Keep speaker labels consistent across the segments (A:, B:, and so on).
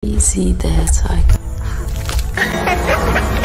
A: Easy there, Tiger.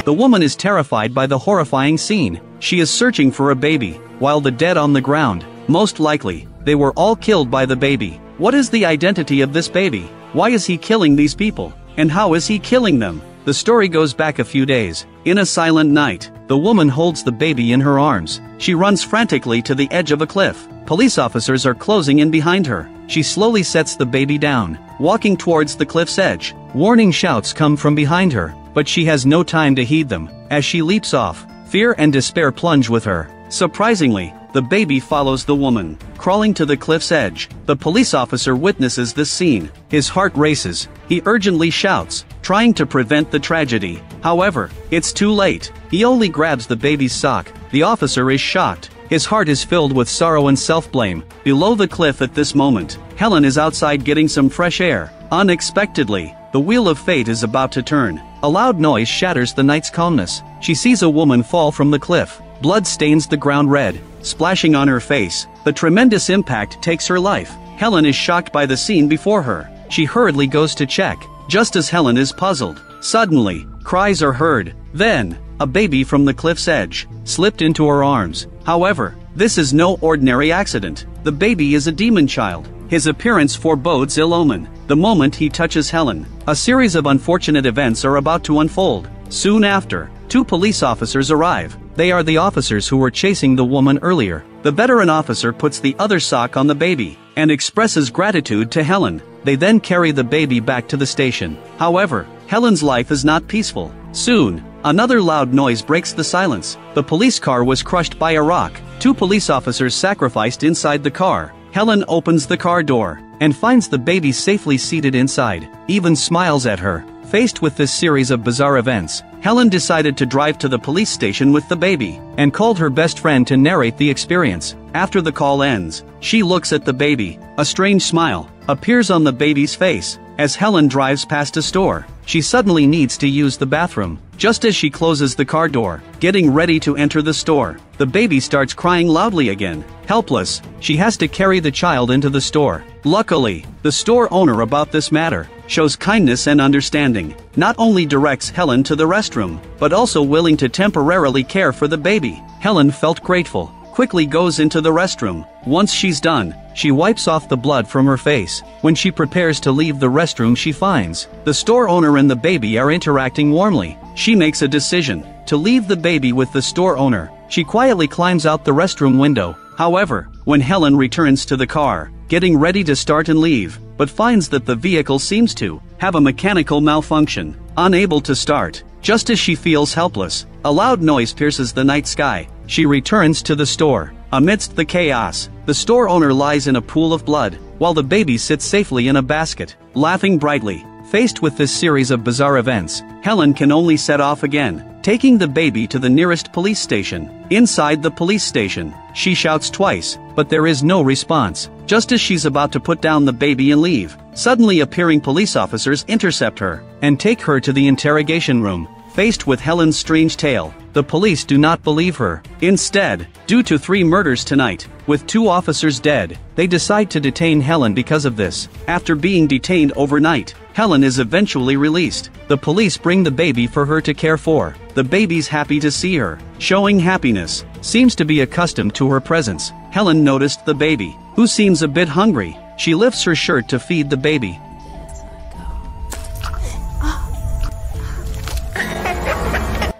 B: The woman is terrified by the horrifying scene. She is searching for a baby, while the dead on the ground. Most likely, they were all killed by the baby. What is the identity of this baby? Why is he killing these people? And how is he killing them? The story goes back a few days. In a silent night, the woman holds the baby in her arms. She runs frantically to the edge of a cliff. Police officers are closing in behind her. She slowly sets the baby down, walking towards the cliff's edge. Warning shouts come from behind her, but she has no time to heed them. As she leaps off, fear and despair plunge with her. Surprisingly, the baby follows the woman, crawling to the cliff's edge. The police officer witnesses this scene. His heart races. He urgently shouts, trying to prevent the tragedy. However, it's too late. He only grabs the baby's sock. The officer is shocked. His heart is filled with sorrow and self-blame. Below the cliff at this moment, Helen is outside getting some fresh air. Unexpectedly, the wheel of fate is about to turn. A loud noise shatters the night's calmness. She sees a woman fall from the cliff. Blood stains the ground red, splashing on her face. The tremendous impact takes her life. Helen is shocked by the scene before her. She hurriedly goes to check. Just as Helen is puzzled, suddenly, cries are heard. Then, a baby from the cliff's edge slipped into her arms. However, this is no ordinary accident. The baby is a demon child. His appearance forebodes ill omen. The moment he touches Helen, a series of unfortunate events are about to unfold. Soon after, two police officers arrive. They are the officers who were chasing the woman earlier. The veteran officer puts the other sock on the baby and expresses gratitude to Helen. They then carry the baby back to the station. However, Helen's life is not peaceful. Soon, another loud noise breaks the silence. The police car was crushed by a rock. Two police officers sacrificed inside the car. Helen opens the car door and finds the baby safely seated inside, even smiles at her. Faced with this series of bizarre events, Helen decided to drive to the police station with the baby and called her best friend to narrate the experience. After the call ends, she looks at the baby. A strange smile appears on the baby's face. As Helen drives past a store, she suddenly needs to use the bathroom. Just as she closes the car door, getting ready to enter the store, the baby starts crying loudly again. Helpless, she has to carry the child into the store. Luckily, the store owner about this matter shows kindness and understanding. Not only directs Helen to the restroom, but also willing to temporarily care for the baby. Helen felt grateful, quickly goes into the restroom. Once she's done, she wipes off the blood from her face. When she prepares to leave the restroom, she finds the store owner and the baby are interacting warmly. She makes a decision to leave the baby with the store owner. She quietly climbs out the restroom window. However, when Helen returns to the car, getting ready to start and leave, but finds that the vehicle seems to have a mechanical malfunction, unable to start. Just as she feels helpless, a loud noise pierces the night sky. She returns to the store. Amidst the chaos, the store owner lies in a pool of blood, while the baby sits safely in a basket, laughing brightly. Faced with this series of bizarre events, Helen can only set off again, taking the baby to the nearest police station. Inside the police station, she shouts twice, but there is no response. Just as she's about to put down the baby and leave, suddenly appearing police officers intercept her and take her to the interrogation room. Faced with Helen's strange tale, the police do not believe her. Instead, due to 3 murders tonight, with 2 officers dead, they decide to detain Helen because of this. After being detained overnight, Helen is eventually released. The police bring the baby for her to care for. The baby's happy to see her, showing happiness, seems to be accustomed to her presence. Helen noticed the baby, who seems a bit hungry. She lifts her shirt to feed the baby.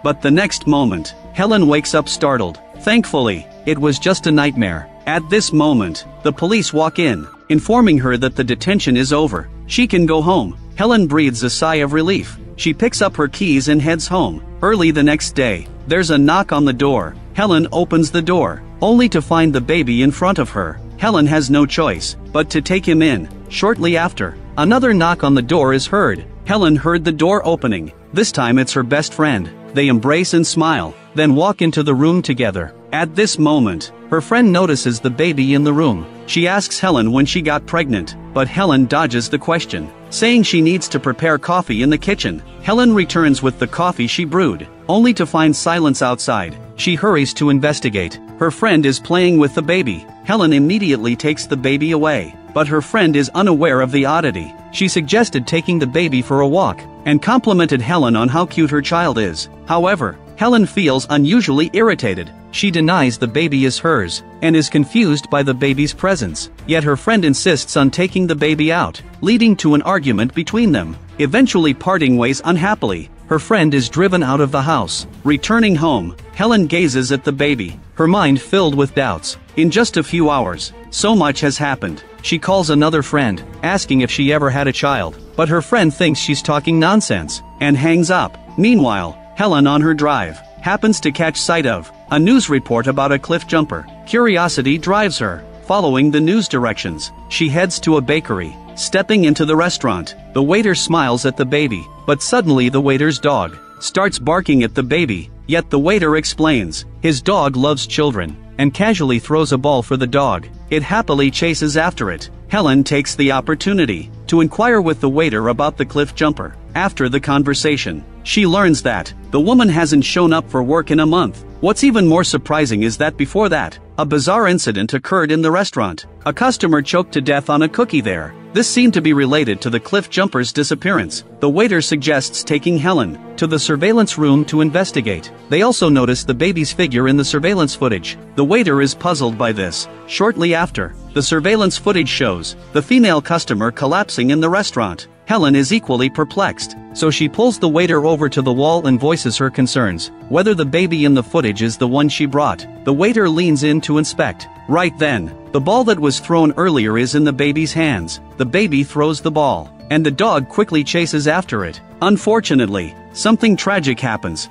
B: But the next moment, Helen wakes up startled. Thankfully, it was just a nightmare. At this moment, the police walk in, informing her that the detention is over. She can go home. Helen breathes a sigh of relief. She picks up her keys and heads home. Early the next day, there's a knock on the door. Helen opens the door, only to find the baby in front of her. Helen has no choice but to take him in. Shortly after, another knock on the door is heard. Helen heard the door opening. This time it's her best friend. They embrace and smile, then walk into the room together. At this moment, her friend notices the baby in the room. She asks Helen when she got pregnant, but Helen dodges the question, saying she needs to prepare coffee in the kitchen. Helen returns with the coffee she brewed, only to find silence outside. She hurries to investigate. Her friend is playing with the baby. Helen immediately takes the baby away. but her friend is unaware of the oddity. She suggested taking the baby for a walk, and complimented Helen on how cute her child is. However, Helen feels unusually irritated. She denies the baby is hers, and is confused by the baby's presence. Yet her friend insists on taking the baby out, leading to an argument between them, eventually parting ways unhappily. Her friend is driven out of the house. Returning home, Helen gazes at the baby, her mind filled with doubts. In just a few hours, so much has happened. She calls another friend, asking if she ever had a child, but her friend thinks she's talking nonsense, and hangs up. Meanwhile, Helen on her drive, happens to catch sight of a news report about a cliff jumper. Curiosity drives her. Following the news directions, she heads to a bakery. Stepping into the restaurant, the waiter smiles at the baby, but suddenly the waiter's dog starts barking at the baby, yet the waiter explains his dog loves children, and casually throws a ball for the dog. It happily chases after it. Helen takes the opportunity to inquire with the waiter about the cliff jumper. After the conversation, she learns that the woman hasn't shown up for work in a month. What's even more surprising is that before that, a bizarre incident occurred in the restaurant. A customer choked to death on a cookie there. This seemed to be related to the cliff jumper's disappearance. The waiter suggests taking Helen to the surveillance room to investigate. They also notice the baby's figure in the surveillance footage. The waiter is puzzled by this. Shortly after, the surveillance footage shows the female customer collapsing in the restaurant. Helen is equally perplexed, so she pulls the waiter over to the wall and voices her concerns, whether the baby in the footage is the one she brought. The waiter leans in to inspect. Right then, the ball that was thrown earlier is in the baby's hands. The baby throws the ball, and the dog quickly chases after it. Unfortunately, something tragic happens.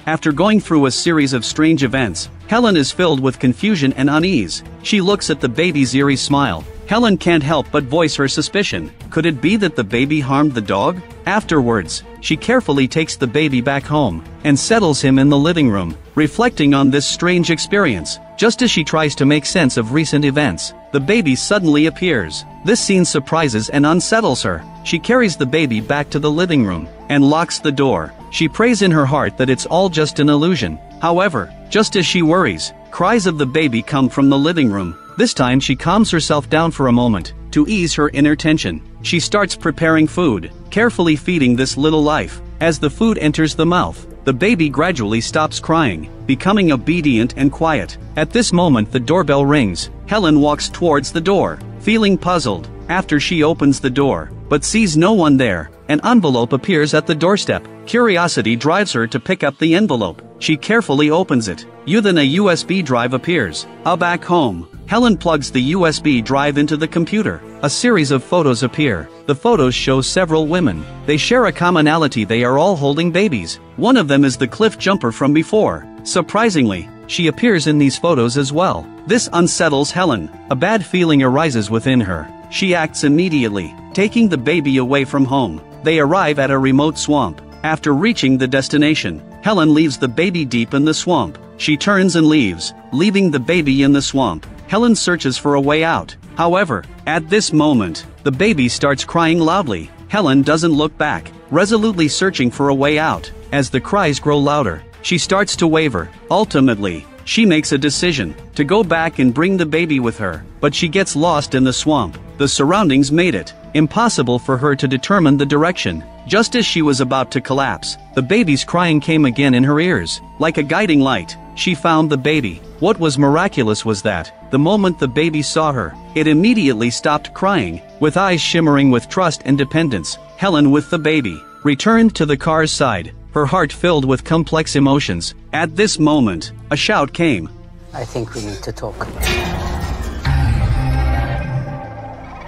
B: After going through a series of strange events, Helen is filled with confusion and unease. She looks at the baby's eerie smile. Helen can't help but voice her suspicion. Could it be that the baby harmed the dog? Afterwards, she carefully takes the baby back home, and settles him in the living room, reflecting on this strange experience. Just as she tries to make sense of recent events, the baby suddenly appears. This scene surprises and unsettles her. She carries the baby back to the living room, and locks the door. She prays in her heart that it's all just an illusion. However, just as she worries, cries of the baby come from the living room. This time she calms herself down for a moment. To ease her inner tension, she starts preparing food, carefully feeding this little life. As the food enters the mouth, the baby gradually stops crying, becoming obedient and quiet. At this moment the doorbell rings. Helen walks towards the door, feeling puzzled. After she opens the door, but sees no one there, an envelope appears at the doorstep. Curiosity drives her to pick up the envelope. She carefully opens it. Then a USB drive appears. Back home, Helen plugs the USB drive into the computer. A series of photos appear. The photos show several women. They share a commonality: they are all holding babies. One of them is the cliff jumper from before. Surprisingly, she appears in these photos as well. This unsettles Helen. A bad feeling arises within her. She acts immediately, taking the baby away from home. They arrive at a remote swamp. After reaching the destination, Helen leaves the baby deep in the swamp. She turns and leaves, leaving the baby in the swamp. Helen searches for a way out. However, at this moment, the baby starts crying loudly. Helen doesn't look back, resolutely searching for a way out. As the cries grow louder, she starts to waver. Ultimately, she makes a decision to go back and bring the baby with her, but she gets lost in the swamp. The surroundings made it impossible for her to determine the direction. Just as she was about to collapse, the baby's crying came again in her ears. Like a guiding light, she found the baby. What was miraculous was that, the moment the baby saw her, it immediately stopped crying. With eyes shimmering with trust and dependence, Helen, with the baby, returned to the car's side, her heart filled with complex emotions. At this moment, a shout came.
A: I think we need to talk.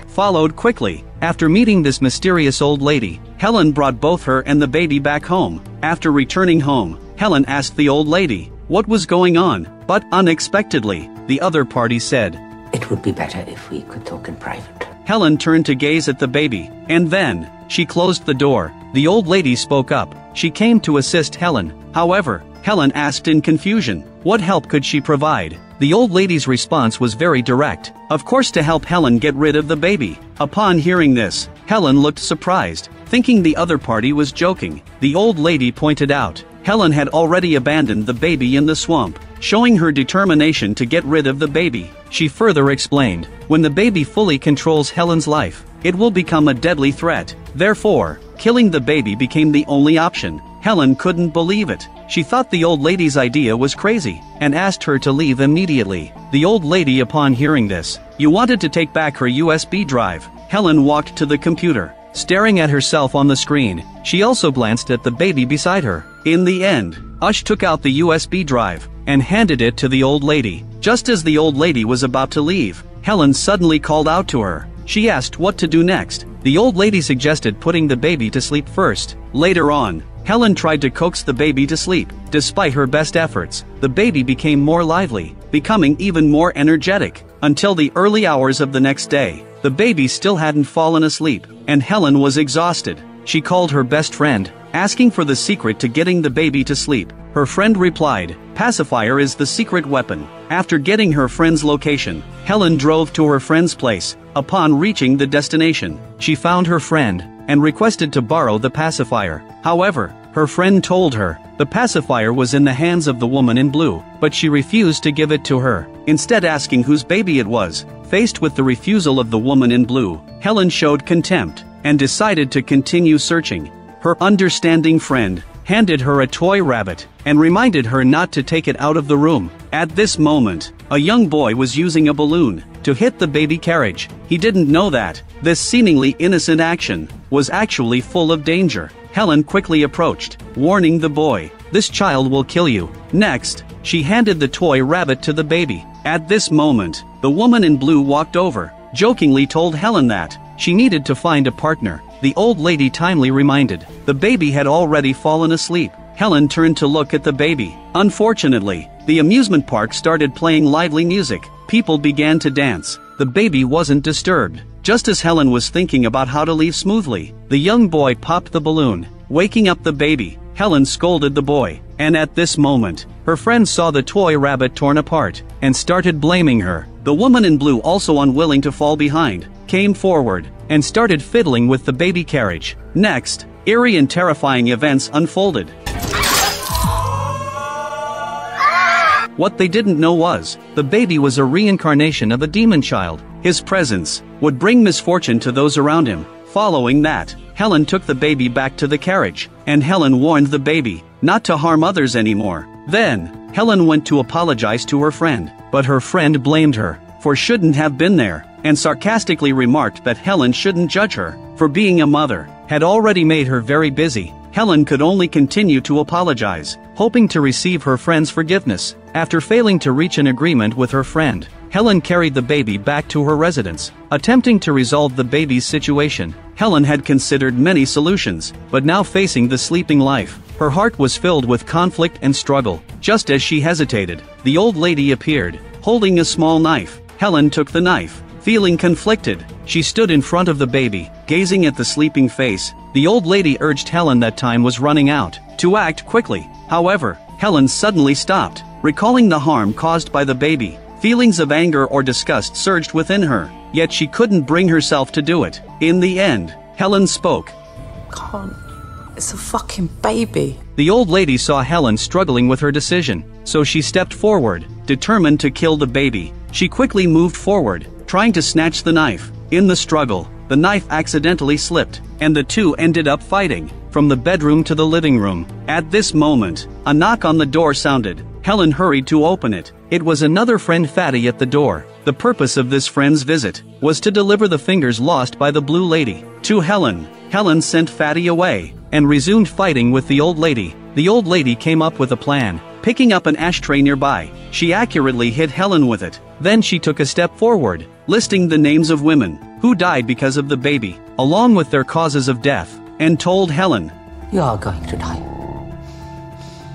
B: Followed quickly. After meeting this mysterious old lady, Helen brought both her and the baby back home. After returning home, Helen asked the old lady what was going on, but unexpectedly, the other party said,
A: It would be better if we could talk in private.
B: Helen turned to gaze at the baby, and then, she closed the door. The old lady spoke up. She came to assist Helen. However, Helen asked in confusion, what help could she provide? The old lady's response was very direct. Of course, to help Helen get rid of the baby. Upon hearing this, Helen looked surprised, thinking the other party was joking. The old lady pointed out, Helen had already abandoned the baby in the swamp, showing her determination to get rid of the baby. She further explained, when the baby fully controls Helen's life, it will become a deadly threat. Therefore, killing the baby became the only option. Helen couldn't believe it. She thought the old lady's idea was crazy, and asked her to leave immediately. The old lady, upon hearing this, wanted to take back her USB drive. Helen walked to the computer, staring at herself on the screen. She also glanced at the baby beside her. In the end, Ush took out the USB drive, and handed it to the old lady. Just as the old lady was about to leave, Helen suddenly called out to her. She asked what to do next. The old lady suggested putting the baby to sleep first. Later on, Helen tried to coax the baby to sleep. Despite her best efforts, the baby became more lively, becoming even more energetic. Until the early hours of the next day, the baby still hadn't fallen asleep, and Helen was exhausted. She called her best friend, asking for the secret to getting the baby to sleep. Her friend replied, "Pacifier is the secret weapon." After getting her friend's location, Helen drove to her friend's place. Upon reaching the destination, she found her friend, and requested to borrow the pacifier. However, her friend told her, the pacifier was in the hands of the woman in blue, but she refused to give it to her, instead asking whose baby it was. Faced with the refusal of the woman in blue, Helen showed contempt, and decided to continue searching. Her understanding friend handed her a toy rabbit, and reminded her not to take it out of the room. At this moment, a young boy was using a balloon to hit the baby carriage. He didn't know that this seemingly innocent action was actually full of danger. Helen quickly approached, warning the boy, "This child will kill you." Next, she handed the toy rabbit to the baby. At this moment, the woman in blue walked over, jokingly told Helen that she needed to find a partner. The old lady timely reminded, the baby had already fallen asleep. Helen turned to look at the baby. Unfortunately, the amusement park started playing lively music. People began to dance. The baby wasn't disturbed. Just as Helen was thinking about how to leave smoothly, the young boy popped the balloon, waking up the baby. Helen scolded the boy, and at this moment, her friend saw the toy rabbit torn apart, and started blaming her. The woman in blue, also unwilling to fall behind, came forward, and started fiddling with the baby carriage. Next, eerie and terrifying events unfolded. What they didn't know was, the baby was a reincarnation of a demon child. His presence would bring misfortune to those around him. Following that, Helen took the baby back to the carriage, and Helen warned the baby not to harm others anymore. Then, Helen went to apologize to her friend, but her friend blamed her for shouldn't have been there, and sarcastically remarked that Helen shouldn't judge her for being a mother, had already made her very busy. Helen could only continue to apologize, hoping to receive her friend's forgiveness. After failing to reach an agreement with her friend, Helen carried the baby back to her residence. Attempting to resolve the baby's situation, Helen had considered many solutions, but now facing the sleeping life, her heart was filled with conflict and struggle. Just as she hesitated, the old lady appeared, holding a small knife. Helen took the knife. Feeling conflicted, she stood in front of the baby, gazing at the sleeping face. The old lady urged Helen that time was running out, to act quickly. However, Helen suddenly stopped, recalling the harm caused by the baby. Feelings of anger or disgust surged within her, yet she couldn't bring herself to do it. In the end, Helen spoke.
C: Can't. It's a fucking baby.
B: The old lady saw Helen struggling with her decision, so she stepped forward, determined to kill the baby. She quickly moved forward, trying to snatch the knife. In the struggle, the knife accidentally slipped, and the two ended up fighting. From the bedroom to the living room. At this moment, a knock on the door sounded. Helen hurried to open it. It was another friend, Fatty, at the door. The purpose of this friend's visit was to deliver the fingers lost by the blue lady to Helen. Helen sent Fatty away, and resumed fighting with the old lady. The old lady came up with a plan. Picking up an ashtray nearby, she accurately hit Helen with it. Then she took a step forward, listing the names of women who died because of the baby, along with their causes of death, and told Helen,
A: You are going to die.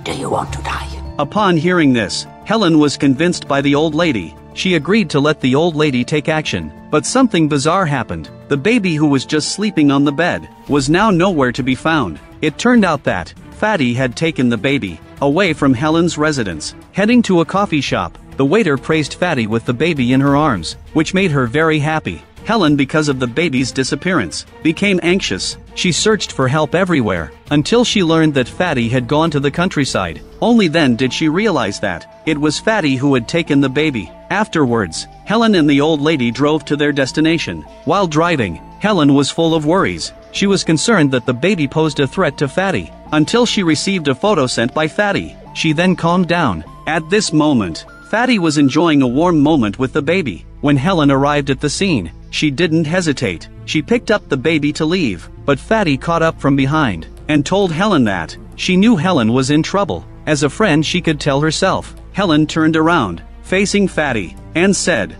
A: Do you want to die?
B: Upon hearing this, Helen was convinced by the old lady. She agreed to let the old lady take action, but something bizarre happened. The baby, who was just sleeping on the bed, was now nowhere to be found. It turned out that Fatty had taken the baby away from Helen's residence. Heading to a coffee shop, the waiter praised Fatty with the baby in her arms, which made her very happy. Helen, because of the baby's disappearance, became anxious. She searched for help everywhere, until she learned that Fatty had gone to the countryside. Only then did she realize that it was Fatty who had taken the baby. Afterwards, Helen and the old lady drove to their destination. While driving, Helen was full of worries. She was concerned that the baby posed a threat to Fatty, until she received a photo sent by Fatty. She then calmed down. At this moment, Fatty was enjoying a warm moment with the baby. When Helen arrived at the scene, she didn't hesitate. She picked up the baby to leave, but Fatty caught up from behind, and told Helen that she knew Helen was in trouble. As a friend she could tell herself. Helen turned around, facing Fatty, and said,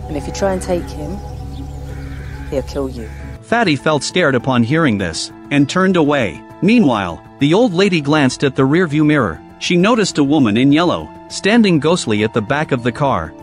C: And if you try and take him, he'll kill you.
B: Fatty felt scared upon hearing this, and turned away. Meanwhile, the old lady glanced at the rearview mirror. She noticed a woman in yellow, standing ghostly at the back of the car.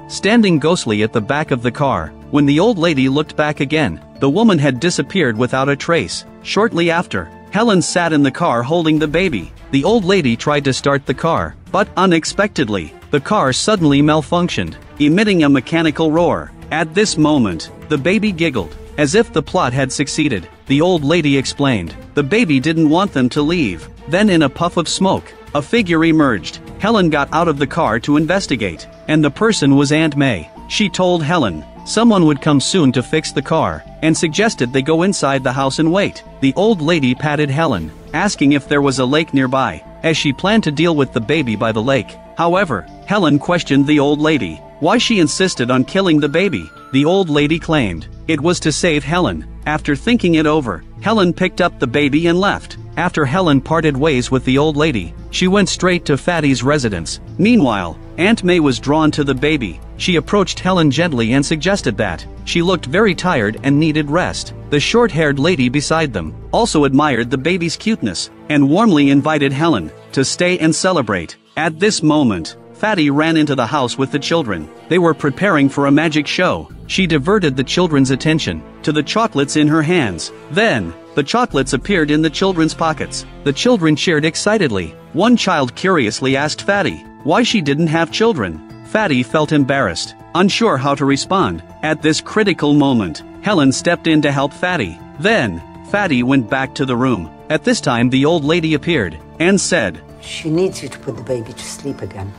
B: When the old lady looked back again, the woman had disappeared without a trace. Shortly after, Helen sat in the car holding the baby. The old lady tried to start the car, but unexpectedly, the car suddenly malfunctioned, emitting a mechanical roar. At this moment, the baby giggled, as if the plot had succeeded. The old lady explained, the baby didn't want them to leave. Then in a puff of smoke, a figure emerged. Helen got out of the car to investigate, and the person was Aunt May. She told Helen someone would come soon to fix the car, and suggested they go inside the house and wait. The old lady patted Helen, asking if there was a lake nearby, as she planned to deal with the baby by the lake. However, Helen questioned the old lady why she insisted on killing the baby. The old lady claimed it was to save Helen. After thinking it over, Helen picked up the baby and left. After Helen parted ways with the old lady, she went straight to Fatty's residence. Meanwhile, Aunt May was drawn to the baby. She approached Helen gently and suggested that she looked very tired and needed rest. The short-haired lady beside them also admired the baby's cuteness, and warmly invited Helen to stay and celebrate. At this moment, Fatty ran into the house with the children. They were preparing for a magic show. She diverted the children's attention to the chocolates in her hands. Then, the chocolates appeared in the children's pockets. The children cheered excitedly. One child curiously asked Fatty why she didn't have children. Fatty felt embarrassed, unsure how to respond. At this critical moment, Helen stepped in to help Fatty. Then, Fatty went back to the room. At this time the old lady appeared, and said,
A: She needs you to put the baby to sleep again.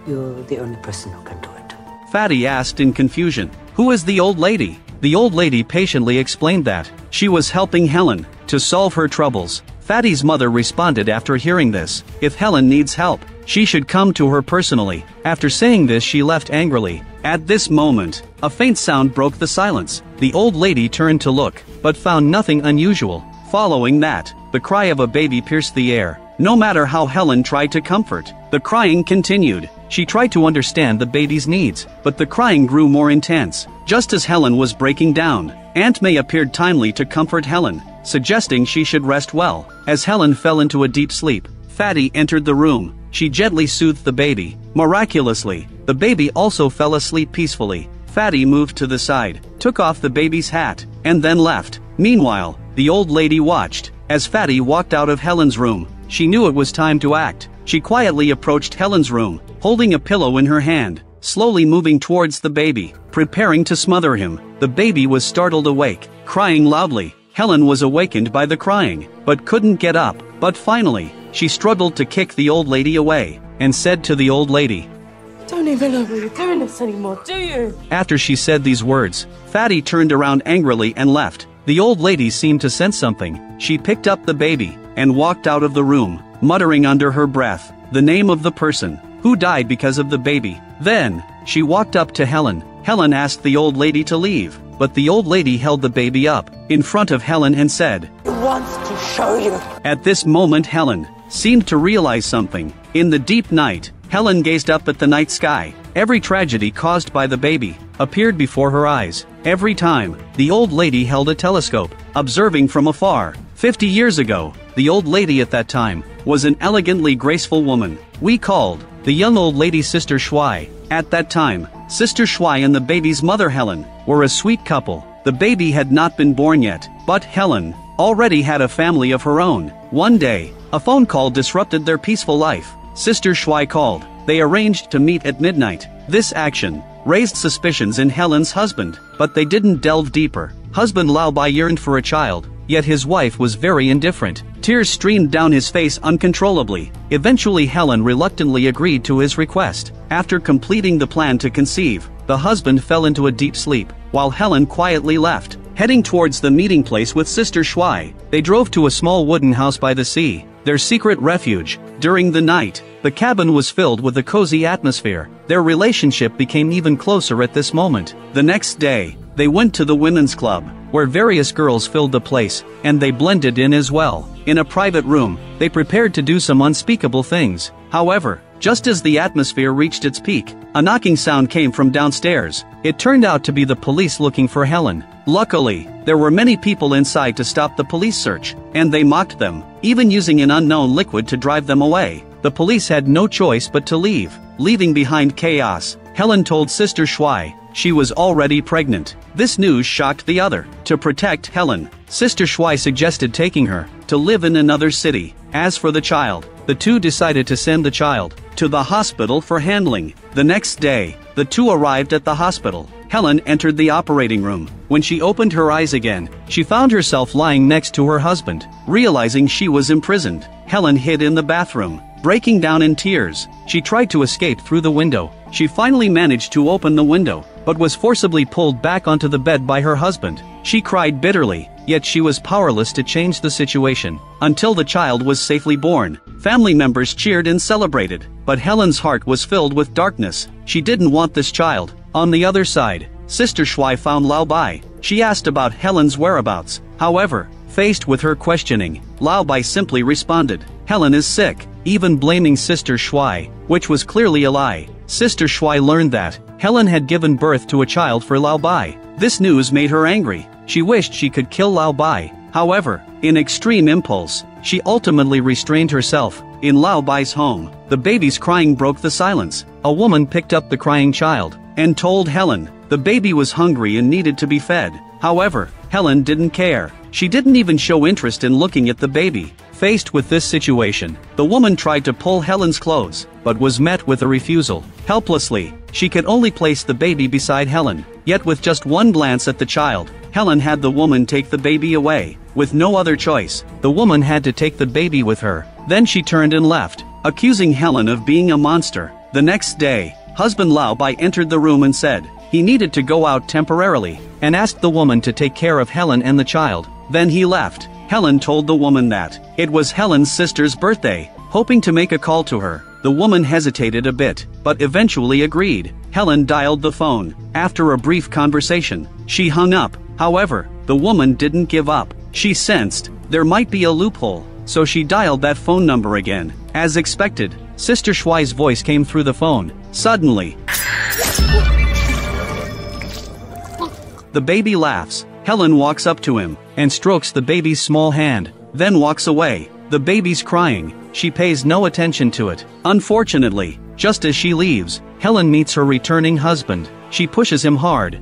A: You're the only person who can do it.
B: Fatty asked in confusion, who is the old lady? The old lady patiently explained that she was helping Helen to solve her troubles. Fatty's mother responded after hearing this, if Helen needs help, she should come to her personally. After saying this she left angrily. At this moment, a faint sound broke the silence. The old lady turned to look, but found nothing unusual. Following that, the cry of a baby pierced the air. No matter how Helen tried to comfort, the crying continued. She tried to understand the baby's needs, but the crying grew more intense. Just as Helen was breaking down, Aunt May appeared timely to comfort Helen, suggesting she should rest well. As Helen fell into a deep sleep, Fatty entered the room. She gently soothed the baby. Miraculously, the baby also fell asleep peacefully. Fatty moved to the side, took off the baby's hat, and then left. Meanwhile, the old lady watched as Fatty walked out of Helen's room. She knew it was time to act. She quietly approached Helen's room, holding a pillow in her hand, slowly moving towards the baby, preparing to smother him. The baby was startled awake, crying loudly. Helen was awakened by the crying, but couldn't get up. But finally, she struggled to kick the old lady away, and said to the old lady,
C: Don't even know why you're doing this anymore, do you?
B: After she said these words, Fatty turned around angrily and left. The old lady seemed to sense something. She picked up the baby, and walked out of the room, muttering under her breath the name of the person who died because of the baby. Then, she walked up to Helen. Helen asked the old lady to leave, but the old lady held the baby up in front of Helen and said,
A: He wants to show you.
B: At this moment Helen seemed to realize something. In the deep night, Helen gazed up at the night sky. Every tragedy caused by the baby appeared before her eyes. Every time, the old lady held a telescope, observing from afar. 50 years ago, the old lady at that time was an elegantly graceful woman. We called the young old lady Sister Shuai. At that time, Sister Shuai and the baby's mother Helen were a sweet couple. The baby had not been born yet, but Helen already had a family of her own. One day, a phone call disrupted their peaceful life. Sister Shuai called. They arranged to meet at midnight. This action raised suspicions in Helen's husband, but they didn't delve deeper. Husband Lao Bai yearned for a child, yet his wife was very indifferent. Tears streamed down his face uncontrollably. Eventually Helen reluctantly agreed to his request. After completing the plan to conceive, the husband fell into a deep sleep, while Helen quietly left. Heading towards the meeting place with Sister Shuai, they drove to a small wooden house by the sea, their secret refuge. During the night, the cabin was filled with a cozy atmosphere. Their relationship became even closer at this moment. The next day, they went to the women's club, where various girls filled the place, and they blended in as well. In a private room, they prepared to do some unspeakable things. However, just as the atmosphere reached its peak, a knocking sound came from downstairs. It turned out to be the police looking for Helen. Luckily, there were many people inside to stop the police search, and they mocked them, even using an unknown liquid to drive them away. The police had no choice but to leave. Leaving behind chaos, Helen told Sister Shuai she was already pregnant. This news shocked the other. To protect Helen, Sister Shuai suggested taking her to live in another city. As for the child, the two decided to send the child to the hospital for handling. The next day, the two arrived at the hospital. Helen entered the operating room. When she opened her eyes again, she found herself lying next to her husband. Realizing she was imprisoned, Helen hid in the bathroom. Breaking down in tears, she tried to escape through the window. She finally managed to open the window, but was forcibly pulled back onto the bed by her husband. She cried bitterly, yet she was powerless to change the situation. Until the child was safely born, family members cheered and celebrated, but Helen's heart was filled with darkness. She didn't want this child. On the other side, Sister Shuai found Lao Bai. She asked about Helen's whereabouts. However, faced with her questioning, Lao Bai simply responded, "Helen is sick," even blaming Sister Shuai, which was clearly a lie. Sister Shuai learned that Helen had given birth to a child for Lao Bai. This news made her angry. She wished she could kill Lao Bai. However, in extreme impulse, she ultimately restrained herself. In Lao Bai's home, the baby's crying broke the silence. A woman picked up the crying child and told Helen the baby was hungry and needed to be fed. However, Helen didn't care. She didn't even show interest in looking at the baby. Faced with this situation, the woman tried to pull Helen's clothes, but was met with a refusal. Helplessly, she could only place the baby beside Helen. Yet with just one glance at the child, Helen had the woman take the baby away. With no other choice, the woman had to take the baby with her. Then she turned and left, accusing Helen of being a monster. The next day, husband Lao Bai entered the room and said he needed to go out temporarily, and asked the woman to take care of Helen and the child. Then he left. Helen told the woman that it was Helen's sister's birthday. Hoping to make a call to her, the woman hesitated a bit, but eventually agreed. Helen dialed the phone. After a brief conversation, she hung up. However, the woman didn't give up. She sensed there might be a loophole, so she dialed that phone number again. As expected, Sister Shuai's voice came through the phone. Suddenly, the baby laughs. Helen walks up to him and strokes the baby's small hand, then walks away. The baby's crying. She pays no attention to it. Unfortunately, just as she leaves, Helen meets her returning husband. She pushes him hard,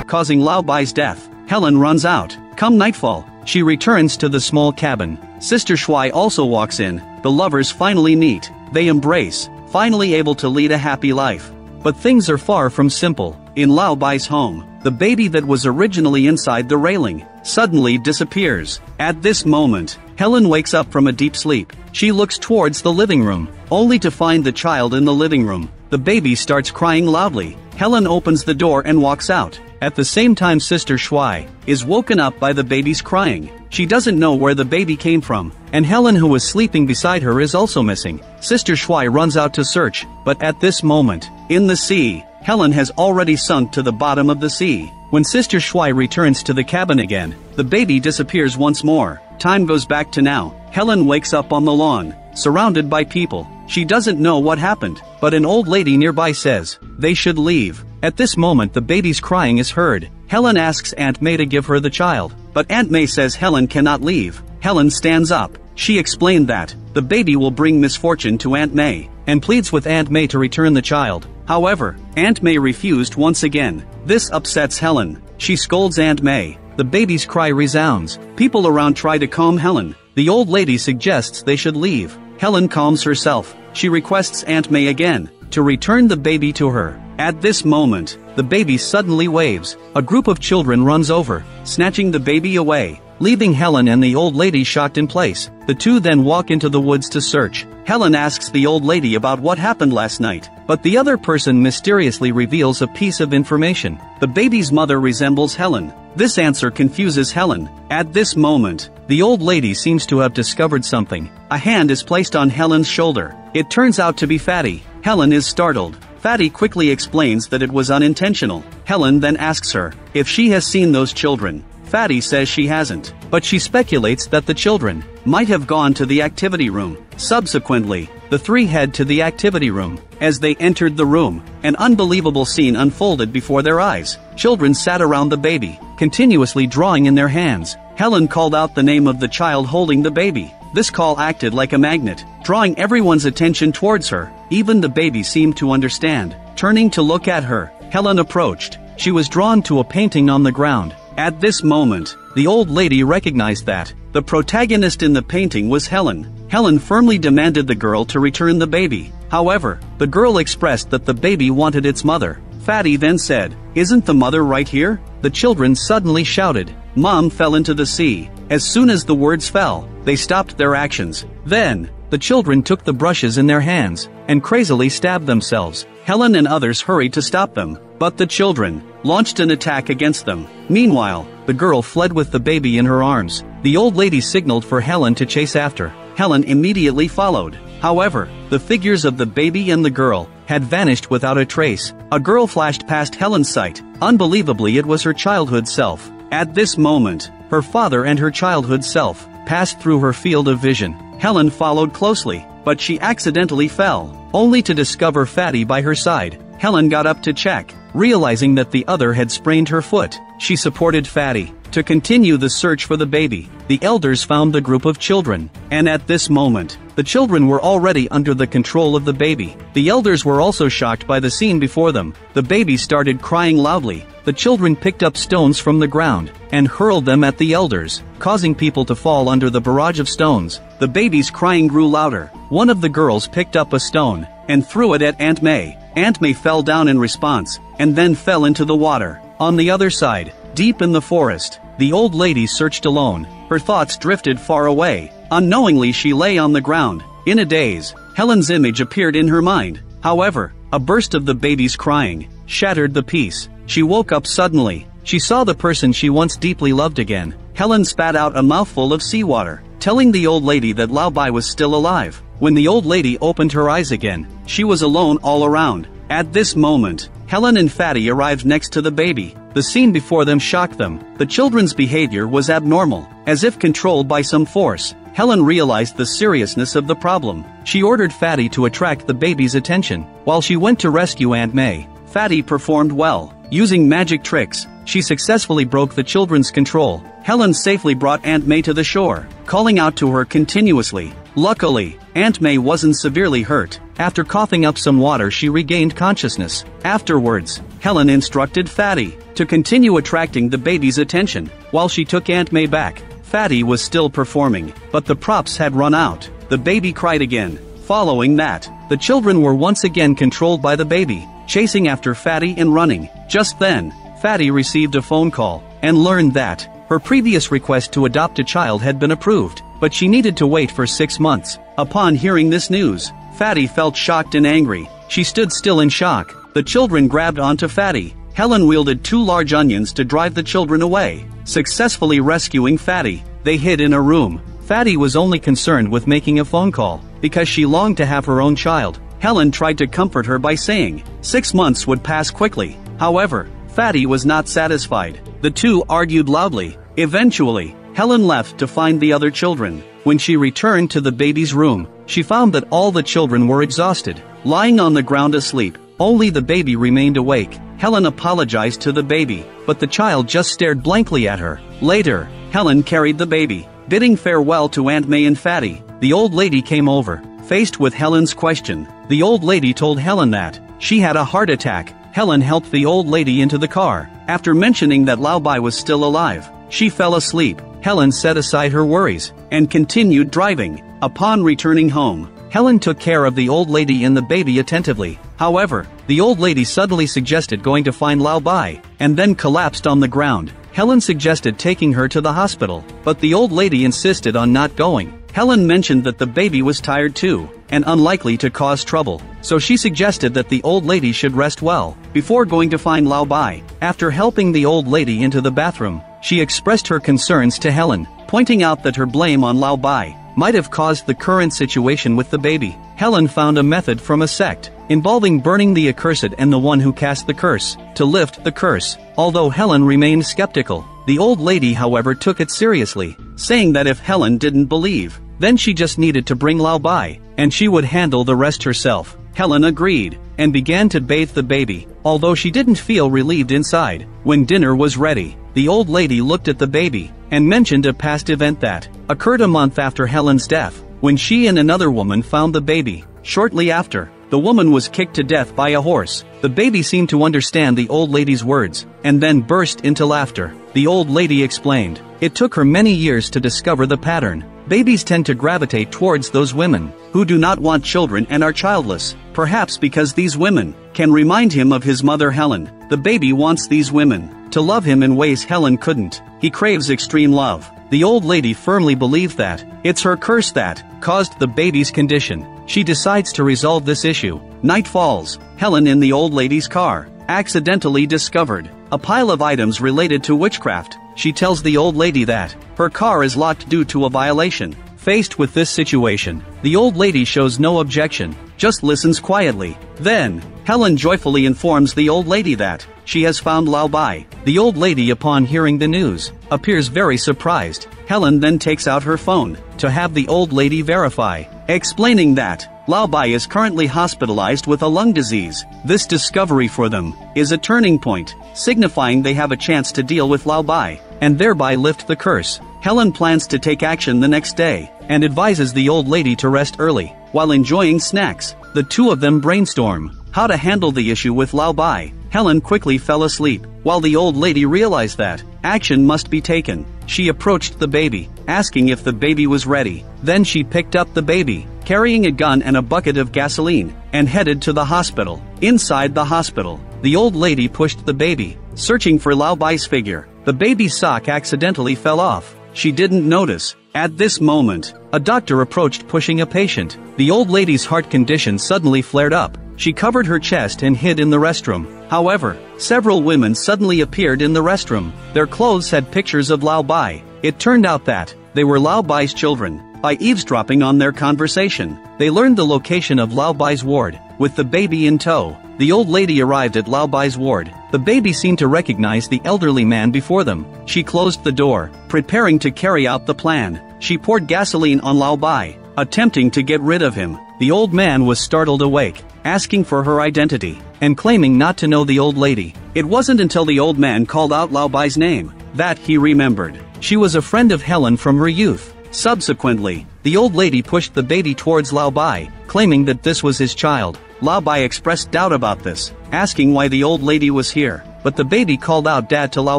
B: causing Lao Bai's death. Helen runs out. Come nightfall, she returns to the small cabin. Sister Shuai also walks in. The lovers finally meet. They embrace, finally able to lead a happy life. But things are far from simple. In Lao Bai's home, the baby that was originally inside the railing suddenly disappears. At this moment, Helen wakes up from a deep sleep. She looks towards the living room, only to find the child in the living room. The baby starts crying loudly. Helen opens the door and walks out. At the same time, Sister Shuai is woken up by the baby's crying. She doesn't know where the baby came from, and Helen, who was sleeping beside her, is also missing. Sister Shuai runs out to search, but at this moment, in the sea, Helen has already sunk to the bottom of the sea. When Sister Shuai returns to the cabin again, the baby disappears once more. Time goes back to now. Helen wakes up on the lawn, surrounded by people. She doesn't know what happened, but an old lady nearby says they should leave. At this moment, the baby's crying is heard. Helen asks Aunt May to give her the child, but Aunt May says Helen cannot leave. Helen stands up. She explained that the baby will bring misfortune to Aunt May, and pleads with Aunt May to return the child. However, Aunt May refused once again. This upsets Helen. She scolds Aunt May. The baby's cry resounds. People around try to calm Helen. The old lady suggests they should leave. Helen calms herself. She requests Aunt May again to return the baby to her. At this moment, the baby suddenly waves. A group of children runs over, snatching the baby away, leaving Helen and the old lady shocked in place. The two then walk into the woods to search. Helen asks the old lady about what happened last night, but the other person mysteriously reveals a piece of information. The baby's mother resembles Helen. This answer confuses Helen. At this moment, the old lady seems to have discovered something. A hand is placed on Helen's shoulder. It turns out to be Fatty. Helen is startled. Fatty quickly explains that it was unintentional. Helen then asks her if she has seen those children. Fatty says she hasn't, but she speculates that the children might have gone to the activity room. Subsequently, the three head to the activity room. As they entered the room, an unbelievable scene unfolded before their eyes. Children sat around the baby, continuously drawing in their hands. Helen called out the name of the child holding the baby. This call acted like a magnet, drawing everyone's attention towards her. Even the baby seemed to understand. Turning to look at her, Helen approached. She was drawn to a painting on the ground. At this moment, the old lady recognized that the protagonist in the painting was Helen. Helen firmly demanded the girl to return the baby. However, the girl expressed that the baby wanted its mother. Fatty then said, "Isn't the mother right here?" The children suddenly shouted, "Mom fell into the sea." As soon as the words fell, they stopped their actions. Then, the children took the brushes in their hands and crazily stabbed themselves. Helen and others hurried to stop them, but the children launched an attack against them. Meanwhile, the girl fled with the baby in her arms. The old lady signaled for Helen to chase after. Helen immediately followed. However, the figures of the baby and the girl had vanished without a trace. A girl flashed past Helen's sight. Unbelievably, it was her childhood self. At this moment, her father and her childhood self passed through her field of vision. Helen followed closely, but she accidentally fell, only to discover Fatty by her side. Helen got up to check, realizing that the other had sprained her foot. She supported Fatty to continue the search for the baby. The elders found the group of children, and at this moment, the children were already under the control of the baby. The elders were also shocked by the scene before them. The baby started crying loudly. The children picked up stones from the ground and hurled them at the elders, causing people to fall under the barrage of stones. The baby's crying grew louder. One of the girls picked up a stone and threw it at Aunt May. Aunt May fell down in response, and then fell into the water. On the other side, deep in the forest, the old lady searched alone. Her thoughts drifted far away. Unknowingly, she lay on the ground. In a daze, Helen's image appeared in her mind. However, a burst of the baby's crying shattered the peace. She woke up suddenly. She saw the person she once deeply loved again. Helen spat out a mouthful of seawater, telling the old lady that Lao Bai was still alive. When the old lady opened her eyes again, she was alone all around. At this moment, Helen and Fatty arrived next to the baby. The scene before them shocked them. The children's behavior was abnormal, as if controlled by some force. Helen realized the seriousness of the problem. She ordered Fatty to attract the baby's attention. While she went to rescue Aunt May, Fatty performed well. Using magic tricks, she successfully broke the children's control. Helen safely brought Aunt May to the shore, calling out to her continuously. Luckily, Aunt May wasn't severely hurt. After coughing up some water, she regained consciousness. Afterwards, Helen instructed Fatty to continue attracting the baby's attention. While she took Aunt May back, Fatty was still performing, but the props had run out. The baby cried again. Following that, the children were once again controlled by the baby, chasing after Fatty and running. Just then, Fatty received a phone call and learned that her previous request to adopt a child had been approved, but she needed to wait for 6 months. Upon hearing this news, Fatty felt shocked and angry. She stood still in shock. The children grabbed onto Fatty. Helen wielded 2 large onions to drive the children away, successfully rescuing Fatty. They hid in a room. Fatty was only concerned with making a phone call, because she longed to have her own child. Helen tried to comfort her by saying 6 months would pass quickly. However, Fatty was not satisfied. The two argued loudly. Eventually, Helen left to find the other children. When she returned to the baby's room, she found that all the children were exhausted, lying on the ground asleep. Only the baby remained awake. Helen apologized to the baby, but the child just stared blankly at her. Later, Helen carried the baby, bidding farewell to Aunt May and Fatty. The old lady came over. Faced with Helen's question, the old lady told Helen that she had a heart attack. Helen helped the old lady into the car. After mentioning that Lao Bai was still alive, she fell asleep. Helen set aside her worries and continued driving. Upon returning home, Helen took care of the old lady and the baby attentively. However, the old lady suddenly suggested going to find Lao Bai, and then collapsed on the ground. Helen suggested taking her to the hospital, but the old lady insisted on not going. Helen mentioned that the baby was tired too, and unlikely to cause trouble, so she suggested that the old lady should rest well, before going to find Lao Bai. After helping the old lady into the bathroom, she expressed her concerns to Helen, pointing out that her blame on Lao Bai might have caused the current situation with the baby. Helen found a method from a sect, involving burning the accursed and the one who cast the curse, to lift the curse. Although Helen remained skeptical, the old lady however took it seriously, saying that if Helen didn't believe, then she just needed to bring Lao Bai, and she would handle the rest herself. Helen agreed, and began to bathe the baby, although she didn't feel relieved inside. When dinner was ready, the old lady looked at the baby, and mentioned a past event that occurred a month after Helen's death, when she and another woman found the baby. Shortly after, the woman was kicked to death by a horse. The baby seemed to understand the old lady's words, and then burst into laughter. The old lady explained, it took her many years to discover the pattern. Babies tend to gravitate towards those women who do not want children and are childless, perhaps because these women can remind him of his mother Helen. The baby wants these women to love him in ways Helen couldn't. He craves extreme love. The old lady firmly believed that it's her curse that caused the baby's condition. She decides to resolve this issue. Night falls. Helen in the old lady's car accidentally discovered a pile of items related to witchcraft. She tells the old lady that her car is locked due to a violation. Faced with this situation, the old lady shows no objection, just listens quietly. Then, Helen joyfully informs the old lady that she has found Lao Bai. The old lady, upon hearing the news, appears very surprised. Helen then takes out her phone to have the old lady verify, explaining that Lao Bai is currently hospitalized with a lung disease. This discovery for them is a turning point, signifying they have a chance to deal with Lao Bai, and thereby lift the curse. Helen plans to take action the next day, and advises the old lady to rest early. While enjoying snacks, the two of them brainstorm how to handle the issue with Lao Bai. Helen quickly fell asleep, while the old lady realized that action must be taken. She approached the baby, asking if the baby was ready. Then she picked up the baby, carrying a gun and a bucket of gasoline, and headed to the hospital. Inside the hospital, the old lady pushed the baby, searching for Lao Bai's figure. The baby's sock accidentally fell off. She didn't notice. At this moment, a doctor approached pushing a patient. The old lady's heart condition suddenly flared up. She covered her chest and hid in the restroom. However, several women suddenly appeared in the restroom. Their clothes had pictures of Lao Bai. It turned out that they were Lao Bai's children. By eavesdropping on their conversation, they learned the location of Lao Bai's ward. With the baby in tow, the old lady arrived at Lao Bai's ward. The baby seemed to recognize the elderly man before them. She closed the door, preparing to carry out the plan. She poured gasoline on Lao Bai, attempting to get rid of him. The old man was startled awake, asking for her identity, and claiming not to know the old lady. It wasn't until the old man called out Lao Bai's name that he remembered. She was a friend of Helen from her youth. Subsequently, the old lady pushed the baby towards Lao Bai, claiming that this was his child. Lao Bai expressed doubt about this, asking why the old lady was here, but the baby called out Dad to Lao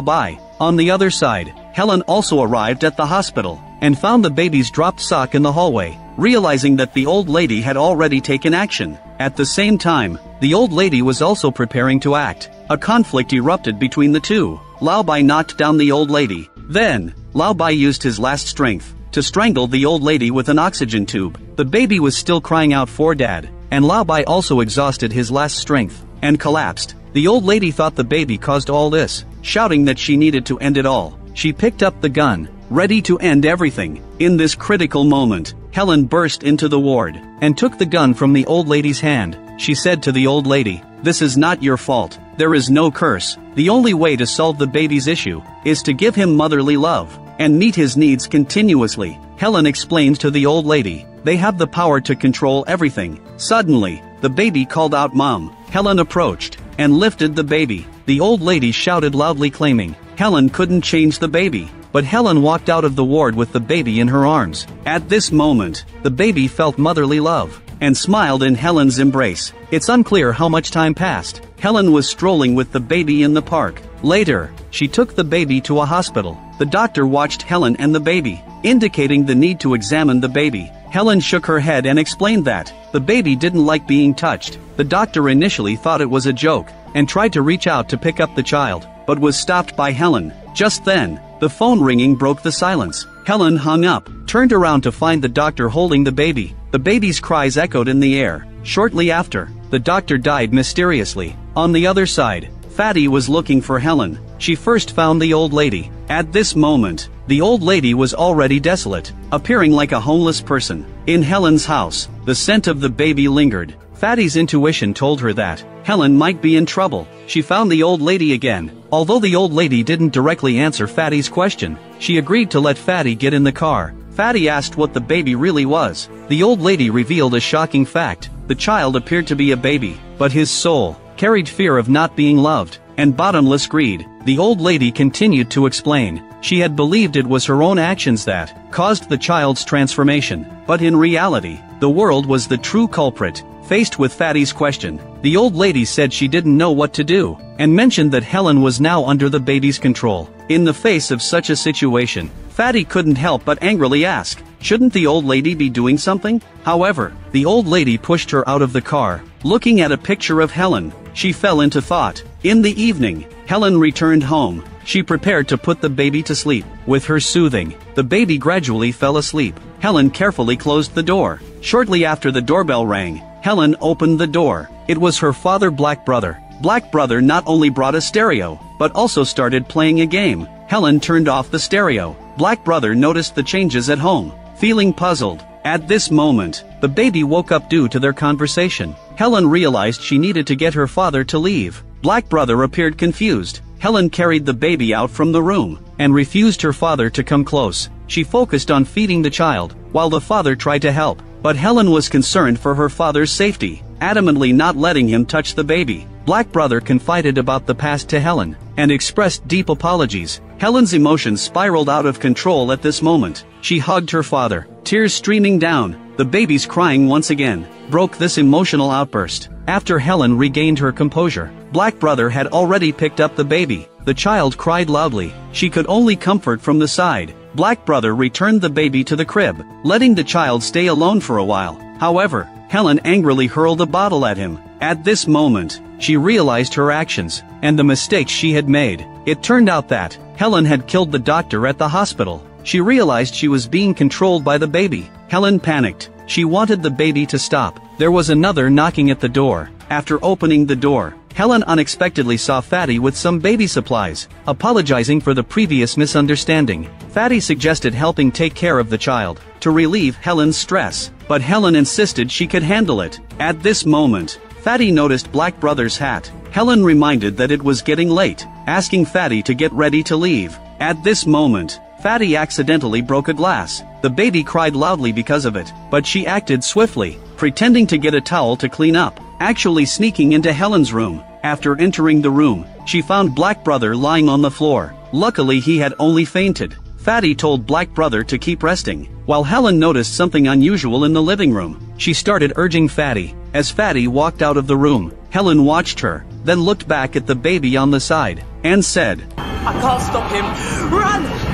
B: Bai. On the other side, Helen also arrived at the hospital, and found the baby's dropped sock in the hallway, realizing that the old lady had already taken action. At the same time, the old lady was also preparing to act. A conflict erupted between the two. Lao Bai knocked down the old lady. Then, Lao Bai used his last strength to strangle the old lady with an oxygen tube. The baby was still crying out for Dad, and Lao Bai also exhausted his last strength and collapsed. The old lady thought the baby caused all this, shouting that she needed to end it all. She picked up the gun, ready to end everything. In this critical moment, Helen burst into the ward and took the gun from the old lady's hand. She said to the old lady, "This is not your fault. There is no curse. The only way to solve the baby's issue is to give him motherly love and meet his needs continuously." Helen explained to the old lady, "They have the power to control everything." Suddenly, the baby called out Mom. Helen approached and lifted the baby. The old lady shouted loudly, claiming Helen couldn't change the baby. But Helen walked out of the ward with the baby in her arms. At this moment, the baby felt motherly love and smiled in Helen's embrace. It's unclear how much time passed. Helen was strolling with the baby in the park. Later, she took the baby to a hospital. The doctor watched Helen and the baby, indicating the need to examine the baby. Helen shook her head and explained that the baby didn't like being touched. The doctor initially thought it was a joke and tried to reach out to pick up the child, but was stopped by Helen. Just then, the phone ringing broke the silence. Helen hung up, turned around to find the doctor holding the baby. The baby's cries echoed in the air. Shortly after, the doctor died mysteriously. On the other side, Fatty was looking for Helen. She first found the old lady. At this moment, the old lady was already desolate, appearing like a homeless person. In Helen's house, the scent of the baby lingered. Fatty's intuition told her that Helen might be in trouble. She found the old lady again. Although the old lady didn't directly answer Fatty's question, she agreed to let Fatty get in the car. Fatty asked what the baby really was. The old lady revealed a shocking fact. The child appeared to be a baby, but his soul carried fear of not being loved and bottomless greed. The old lady continued to explain. She had believed it was her own actions that caused the child's transformation, but in reality, the world was the true culprit. Faced with Fatty's question, the old lady said she didn't know what to do, and mentioned that Helen was now under the baby's control. In the face of such a situation, Fatty couldn't help but angrily ask, shouldn't the old lady be doing something? However, the old lady pushed her out of the car. Looking at a picture of Helen, she fell into thought. In the evening, Helen returned home. She prepared to put the baby to sleep. With her soothing, the baby gradually fell asleep. Helen carefully closed the door. Shortly after the doorbell rang, Helen opened the door. It was her father, Black Brother. Black Brother not only brought a stereo, but also started playing a game. Helen turned off the stereo. Black Brother noticed the changes at home, feeling puzzled. At this moment, the baby woke up due to their conversation. Helen realized she needed to get her father to leave. Black Brother appeared confused. Helen carried the baby out from the room, and refused her father to come close. She focused on feeding the child, while the father tried to help. But Helen was concerned for her father's safety, adamantly not letting him touch the baby. Black Brother confided about the past to Helen, and expressed deep apologies. Helen's emotions spiraled out of control at this moment. She hugged her father, tears streaming down. The baby's crying once again broke this emotional outburst. After Helen regained her composure, Black Brother had already picked up the baby. The child cried loudly. She could only comfort from the side. Black Brother returned the baby to the crib, letting the child stay alone for a while. However, Helen angrily hurled a bottle at him. At this moment, she realized her actions, and the mistakes she had made. It turned out that Helen had killed the doctor at the hospital. She realized she was being controlled by the baby. Helen panicked. She wanted the baby to stop. There was another knocking at the door. After opening the door, Helen unexpectedly saw Fatty with some baby supplies. Apologizing for the previous misunderstanding, Fatty suggested helping take care of the child to relieve Helen's stress, but Helen insisted she could handle it. At this moment, Fatty noticed Black Brother's hat. Helen reminded that it was getting late, asking Fatty to get ready to leave. At this moment, Fatty accidentally broke a glass. The baby cried loudly because of it, but she acted swiftly, pretending to get a towel to clean up, actually sneaking into Helen's room. After entering the room, she found Black Brother lying on the floor. Luckily he had only fainted. Fatty told Black Brother to keep resting, while Helen noticed something unusual in the living room. She started urging Fatty. As Fatty walked out of the room, Helen watched her, then looked back at the baby on the side, and said,
C: I can't stop him. Run!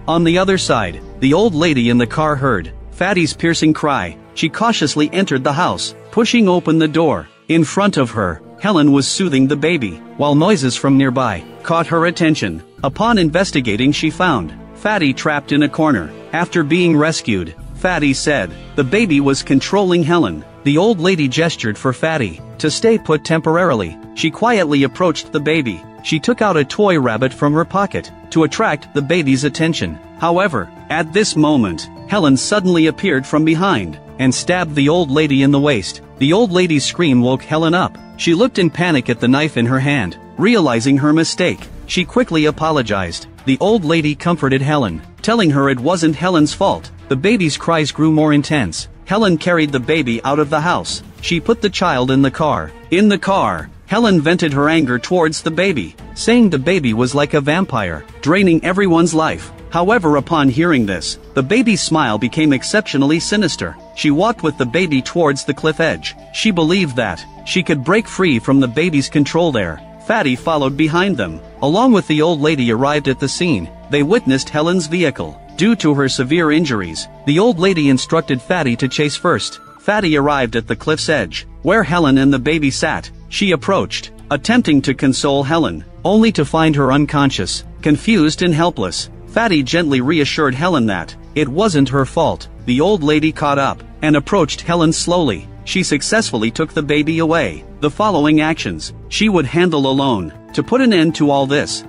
B: On the other side, the old lady in the car heard Fatty's piercing cry. She cautiously entered the house, pushing open the door. In front of her, Helen was soothing the baby, while noises from nearby caught her attention. Upon investigating, she found Fatty trapped in a corner. After being rescued, Fatty said the baby was controlling Helen. The old lady gestured for Fatty to stay put temporarily. She quietly approached the baby. She took out a toy rabbit from her pocket to attract the baby's attention. However, at this moment, Helen suddenly appeared from behind and stabbed the old lady in the waist. The old lady's scream woke Helen up. She looked in panic at the knife in her hand. Realizing her mistake, she quickly apologized. The old lady comforted Helen, telling her it wasn't Helen's fault. The baby's cries grew more intense. Helen carried the baby out of the house. She put the child in the car. In the car, Helen vented her anger towards the baby, saying the baby was like a vampire, draining everyone's life. However, upon hearing this, the baby's smile became exceptionally sinister. She walked with the baby towards the cliff edge. She believed that she could break free from the baby's control there. Fatty followed behind them. Along with the old lady arrived at the scene. They witnessed Helen's vehicle Due to her severe injuries, the old lady instructed Fatty to chase first. Fatty arrived at the cliff's edge, where Helen and the baby sat. She approached, attempting to console Helen, only to find her unconscious, confused and helpless. Fatty gently reassured Helen that it wasn't her fault. The old lady caught up and approached Helen slowly. She successfully took the baby away. The following actions she would handle alone to put an end to all this.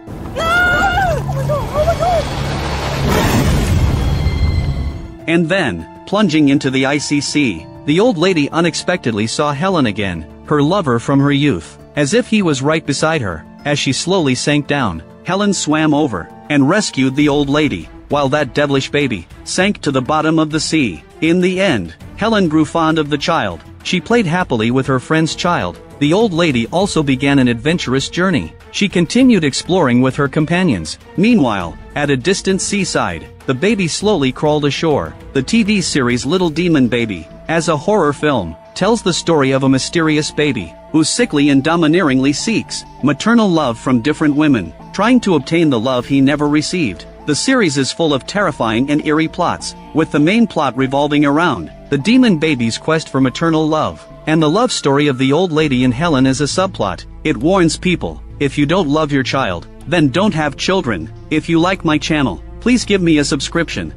B: And then, plunging into the icy sea, the old lady unexpectedly saw Helen again, her lover from her youth, as if he was right beside her. As she slowly sank down, Helen swam over and rescued the old lady, while that devilish baby sank to the bottom of the sea. In the end, Helen grew fond of the child. She played happily with her friend's child. The old lady also began an adventurous journey. She continued exploring with her companions. Meanwhile, at a distant seaside, the baby slowly crawled ashore. The TV series Little Demon Baby, as a horror film, tells the story of a mysterious baby who sickly and domineeringly seeks maternal love from different women, trying to obtain the love he never received. The series is full of terrifying and eerie plots, with the main plot revolving around the demon baby's quest for maternal love, and the love story of the old lady and Helen as a subplot. It warns people, if you don't love your child, then don't have children. If you like my channel, please give me a subscription.